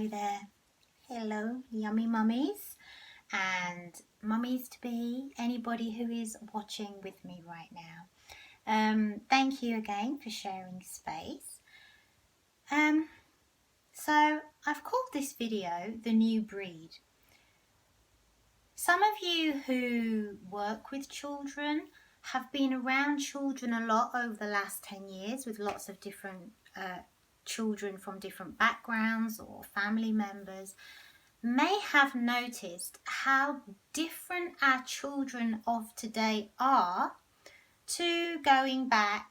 Hello there. Hello, yummy mummies and mummies to be, anybody who is watching with me right now. Thank you again for sharing space. So I've called this video The New Breed. Some of you who work with children have been around children a lot over the last 10 years with lots of different children from different backgrounds or family members may have noticed how different our children of today are to going back,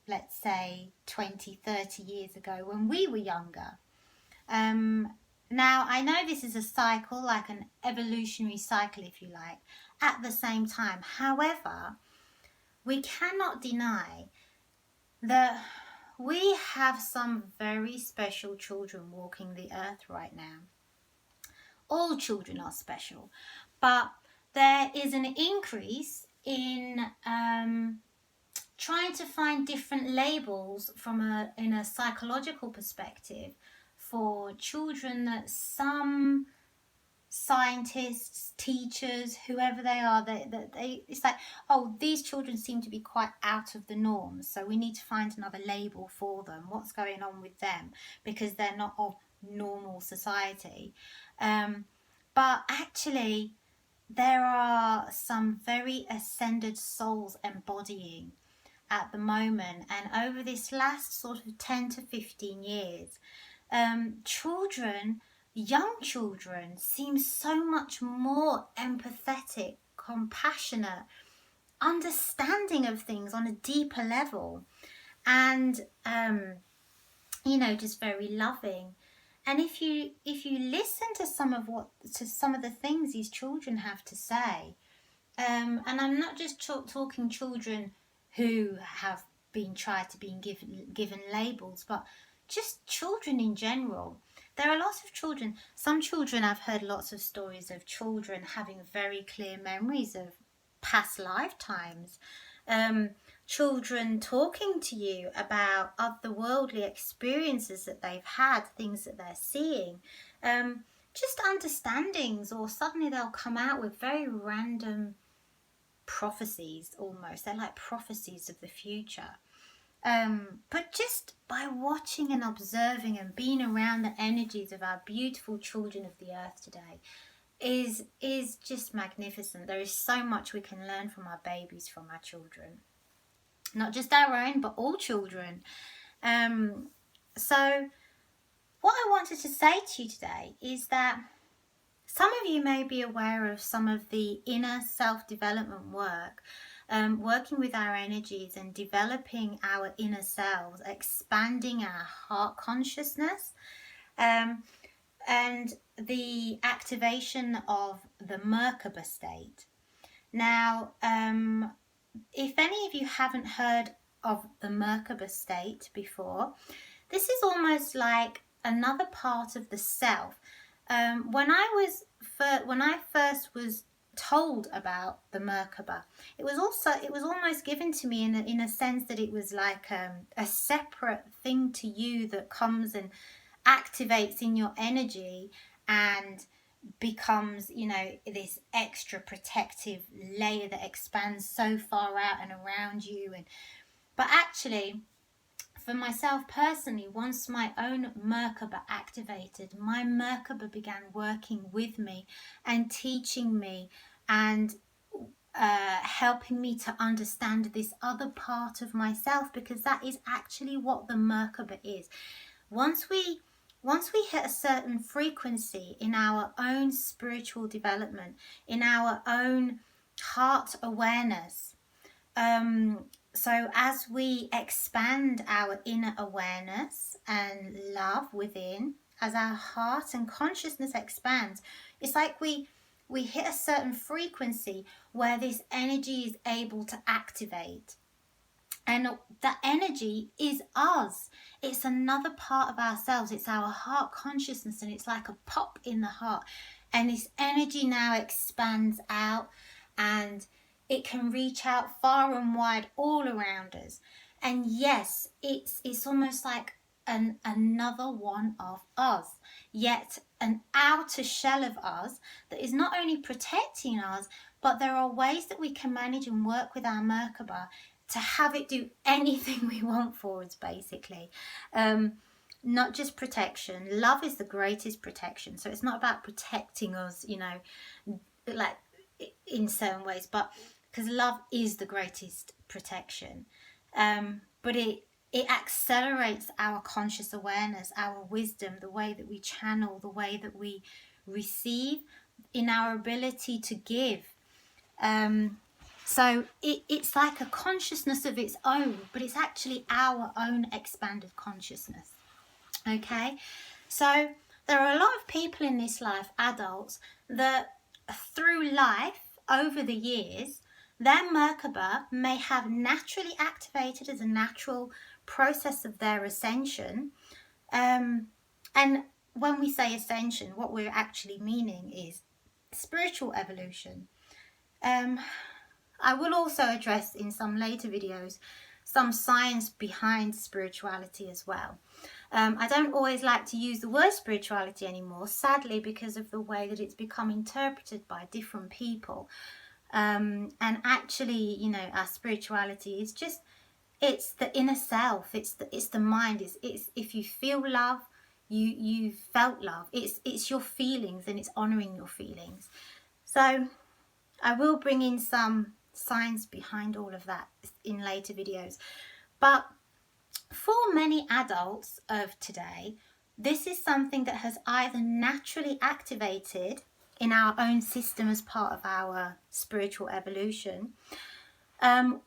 let's say 20, 30 years ago when we were younger. Now, I know this is a cycle, like an evolutionary cycle, if you like, at the same time. However, we cannot deny that we have some very special children walking the earth right now. All children are special, but there is an increase in trying to find different labels in a psychological perspective for children that some scientists, teachers, whoever they are, it's like, oh, these children seem to be quite out of the norm, so we need to find another label for them. What's going on with them? Because they're not of normal society. But actually, there are some very ascended souls embodying at the moment, and over this last sort of 10 to 15 years, young children seem so much more empathetic, compassionate, understanding of things on a deeper level, and just very loving. And if you listen to some of the things these children have to say, and I'm not just talking children who have been given labels, but just children in general. There are lots of children. Some children, I've heard lots of stories of children having very clear memories of past lifetimes. Children talking to you about otherworldly experiences that they've had, things that they're seeing, just understandings, or suddenly they'll come out with very random prophecies almost. They're like prophecies of the future. But just by watching and observing and being around the energies of our beautiful children of the earth today is just magnificent. There is so much we can learn from our babies, from our children. Not just our own, but all children. So what I wanted to say to you today is that some of you may be aware of some of the inner self-development work, working with our energies and developing our inner selves, expanding our heart consciousness, and the activation of the Merkabas state. Now, if any of you haven't heard of the Merkabas state before, this is almost like another part of the self. When I first was told about the Merkaba, it was almost given to me in a sense that it was like a separate thing to you that comes and activates in your energy and becomes, this extra protective layer that expands so far out and around you. But actually, for myself personally, once my own Merkaba activated, my Merkaba began working with me and teaching me and helping me to understand this other part of myself, because that is actually what the Merkaba is. Once we hit a certain frequency in our own spiritual development, in our own heart awareness, so as we expand our inner awareness and love within, as our heart and consciousness expands, it's like we hit a certain frequency where this energy is able to activate. And that energy is us. It's another part of ourselves. It's our heart consciousness, and it's like a pop in the heart. And this energy now expands out, and it can reach out far and wide all around us. And yes, it's almost like another one of us, yet an outer shell of us that is not only protecting us, but there are ways that we can manage and work with our Merkaba to have it do anything we want for us, basically. Not just protection. Love is the greatest protection. So it's not about protecting us, you know, like in certain ways, but because love is the greatest protection. But it accelerates our conscious awareness, our wisdom, the way that we channel, the way that we receive, in our ability to give. So it's like a consciousness of its own, but it's actually our own expanded consciousness. Okay, so there are a lot of people in this life, adults, that through life over the years, their Merkaba may have naturally activated as a natural process of their ascension. And when we say ascension, what we're actually meaning is spiritual evolution. I will also address in some later videos some science behind spirituality as well. I don't always like to use the word spirituality anymore, sadly, because of the way that it's become interpreted by different people. And actually, you know, our spirituality is just, it's the inner self, it's the mind, it's if you feel love, you felt love, it's your feelings, and it's honoring your feelings. So I will bring in some science behind all of that in later videos. But for many adults of today, this is something that has either naturally activated in our own system as part of our spiritual evolution,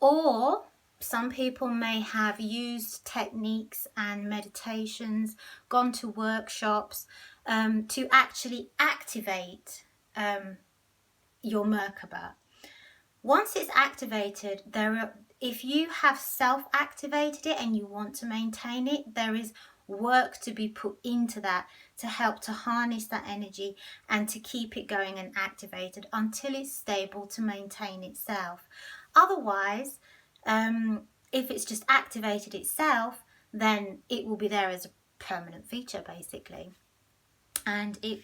or some people may have used techniques and meditations, gone to workshops to actually activate your Merkaba. Once it's activated, if you have self-activated it and you want to maintain it, there is work to be put into that to help to harness that energy and to keep it going and activated until it's stable to maintain itself. Otherwise, if it's just activated itself, then it will be there as a permanent feature, basically. And in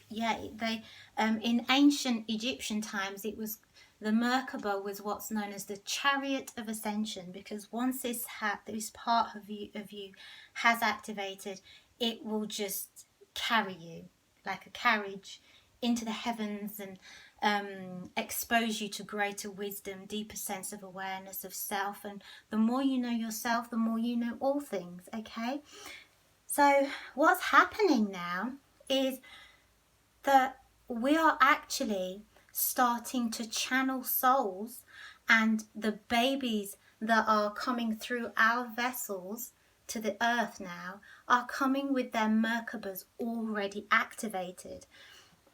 ancient Egyptian times, it was the Merkaba was what's known as the chariot of ascension, because once this part of you has activated, it will just carry you like a carriage into the heavens and expose you to greater wisdom, deeper sense of awareness of self. And the more you know yourself, the more you know all things. Okay, so what's happening now is that we are actually starting to channel souls, and the babies that are coming through our vessels to the earth now are coming with their Merkabas already activated.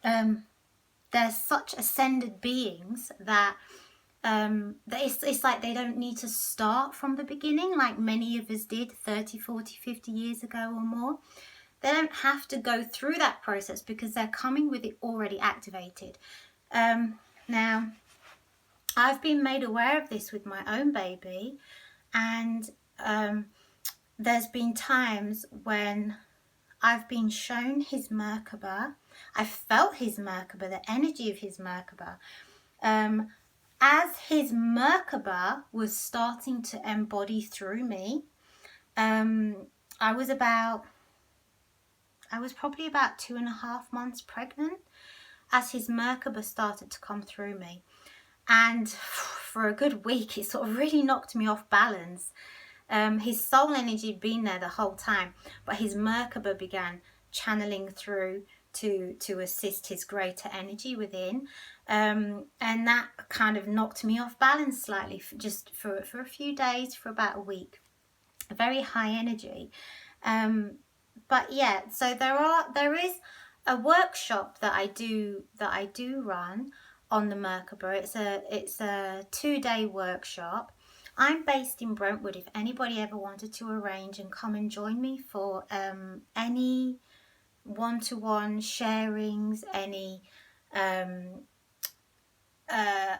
They're such ascended beings that it's like they don't need to start from the beginning like many of us did 30, 40, 50 years ago or more. They don't have to go through that process because they're coming with it already activated. Now, I've been made aware of this with my own baby, and there's been times when I've been shown his Merkaba. I felt his Merkaba, the energy of his Merkaba. As his Merkaba was starting to embody through me, I was probably about 2.5 months pregnant as his Merkaba started to come through me. And for a good week, it sort of really knocked me off balance. His soul energy had been there the whole time, but his Merkaba began channeling through to assist his greater energy within. And that kind of knocked me off balance slightly for a few days, for about a week. A very high energy. But yeah, so there is a workshop that I do run on the Merkaba. It's a 2-day workshop. I'm based in Brentwood. If anybody ever wanted to arrange and come and join me for any one-to-one sharings, any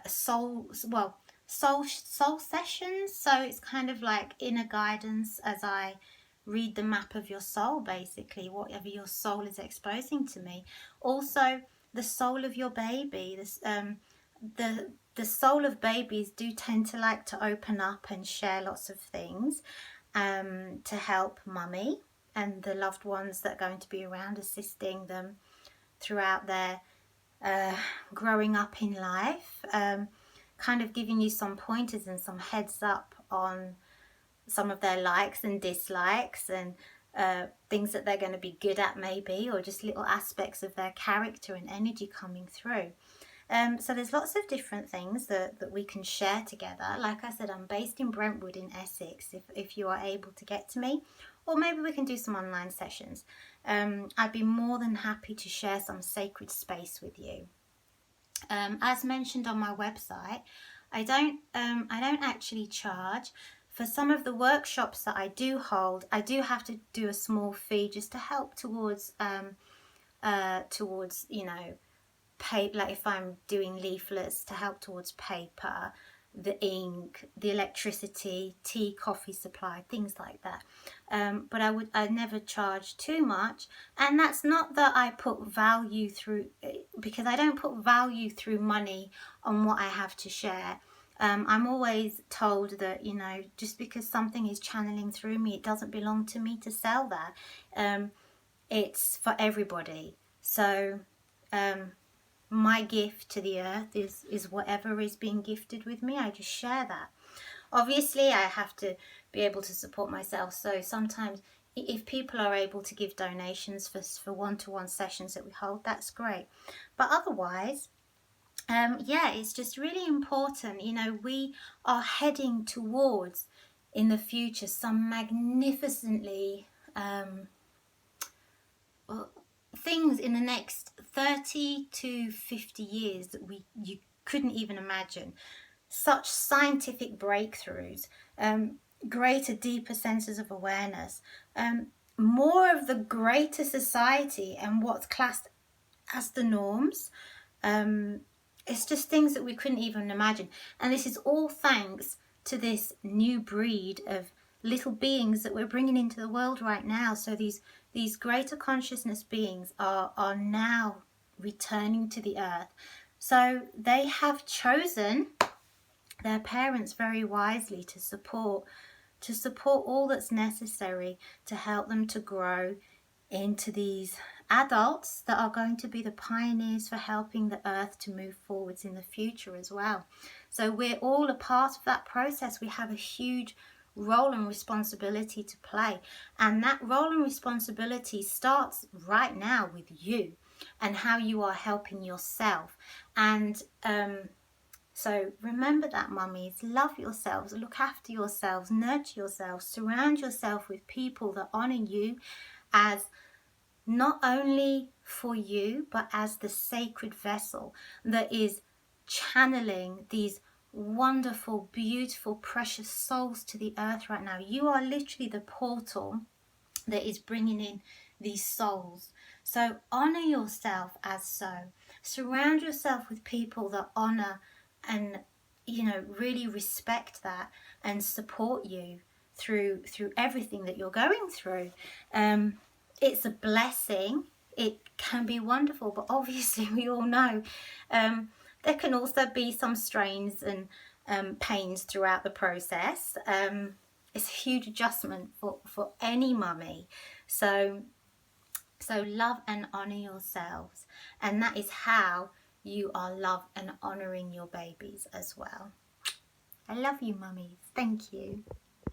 soul sessions. So it's kind of like inner guidance as I read the map of your soul, basically, whatever your soul is exposing to me. Also, the soul of your baby. The soul of babies do tend to like to open up and share lots of things to help mummy and the loved ones that are going to be around, assisting them throughout their growing up in life, kind of giving you some pointers and some heads up on some of their likes and dislikes, and things that they're going to be good at maybe, or just little aspects of their character and energy coming through. So there's lots of different things that we can share together. Like I said, I'm based in Brentwood in Essex, if you are able to get to me, or maybe we can do some online sessions. I'd be more than happy to share some sacred space with you. As mentioned on my website, I don't actually charge. For some of the workshops that I do hold, I do have to do a small fee just to help towards pay, like if I'm doing leaflets, to help towards paper, the ink, the electricity, tea, coffee supply, things like that. But I never charge too much, and that's not that I put value through, because I don't put value through money on what I have to share. I'm always told that, just because something is channeling through me, it doesn't belong to me to sell that. It's for everybody. So my gift to the earth is whatever is being gifted with me. I just share that. Obviously, I have to be able to support myself. So sometimes if people are able to give donations for one-to-one sessions that we hold, that's great. But otherwise, it's just really important. We are heading towards, in the future, some magnificently things in the next 30 to 50 years that you couldn't even imagine. Such scientific breakthroughs, greater, deeper senses of awareness, more of the greater society and what's classed as the norms. It's just things that we couldn't even imagine. And this is all thanks to this new breed of little beings that we're bringing into the world right now. So these greater consciousness beings are now returning to the earth. So they have chosen their parents very wisely to support all that's necessary to help them to grow into these adults that are going to be the pioneers for helping the earth to move forwards in the future as well. So we're all a part of that process. We have a huge role and responsibility to play, and that role and responsibility starts right now with you and how you are helping yourself. And so remember that, mummies. Love yourselves, look after yourselves, nurture yourselves, surround yourself with people that honor you as not only for you, but as the sacred vessel that is channeling these wonderful, beautiful, precious souls to the earth right now. You are literally the portal that is bringing in these souls. So honor yourself as so. Surround yourself with people that honor and really respect that and support you through everything that you're going through. It's a blessing. It can be wonderful, but obviously we all know there can also be some strains and pains throughout the process. It's a huge adjustment for any mummy. So love and honor yourselves, and that is how you are love and honoring your babies as well. I love you, mummies. Thank you.